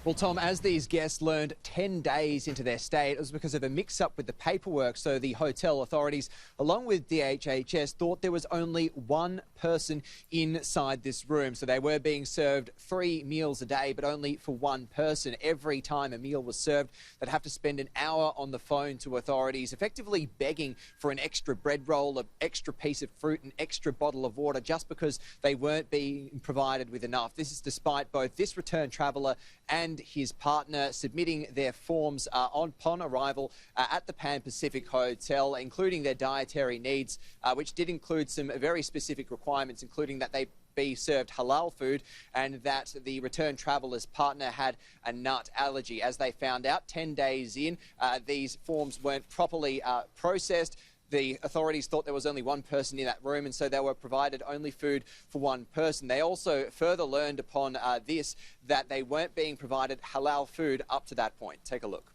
Well, Tom, as these guests learned 10 days into their stay, it was because of a mix-up with the paperwork. So the hotel authorities, along with DHHS, thought there was only one person inside this room. So they were being served 3 meals a day, but only for one person. Every time a meal was served, they'd have to spend an hour on the phone to authorities, effectively begging for an extra bread roll, an extra piece of fruit, an extra bottle of water, just because they weren't being provided with enough. This is despite both this return traveller and his partner submitting their forms upon arrival at the Pan Pacific Hotel, including their dietary needs, which did include some very specific requirements, including that they be served halal food and that the return traveller's partner had a nut allergy. As they found out 10 days in, these forms weren't properly processed. The authorities thought there was only one person in that room, and so they were provided only food for one person. They also further learned upon this that they weren't being provided halal food up to that point. Take a look.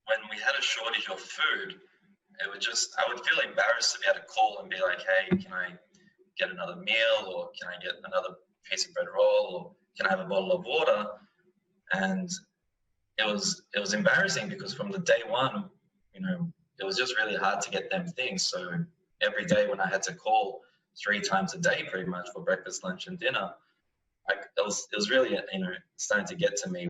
When we had a shortage of food, I would feel embarrassed to be able to call and be like, hey, can I get another meal, or can I get another piece of bread roll, or can I have a bottle of water? And it was embarrassing because from the day one, it was just really hard to get them things. So every day when I had to call 3 times a day pretty much for breakfast, lunch and dinner, it was really, starting to get to me.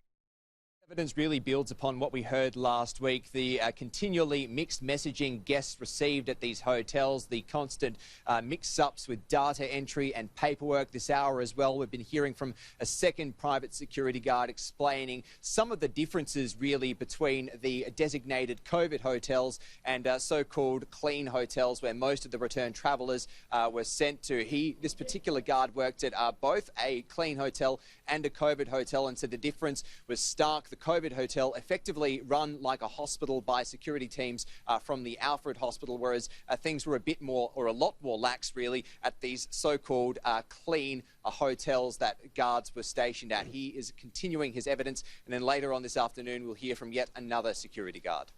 Evidence really builds upon what we heard last week, the continually mixed messaging guests received at these hotels, the constant mix-ups with data entry and paperwork. This hour as well, we've been hearing from a second private security guard explaining some of the differences really between the designated COVID hotels and so-called clean hotels where most of the return travellers were sent to. This particular guard worked at both a clean hotel and a COVID hotel and said the difference was stark. The COVID hotel effectively run like a hospital by security teams from the Alfred Hospital, whereas things were a lot more lax really at these so-called clean hotels that guards were stationed at. He is continuing his evidence, and then later on this afternoon we'll hear from yet another security guard.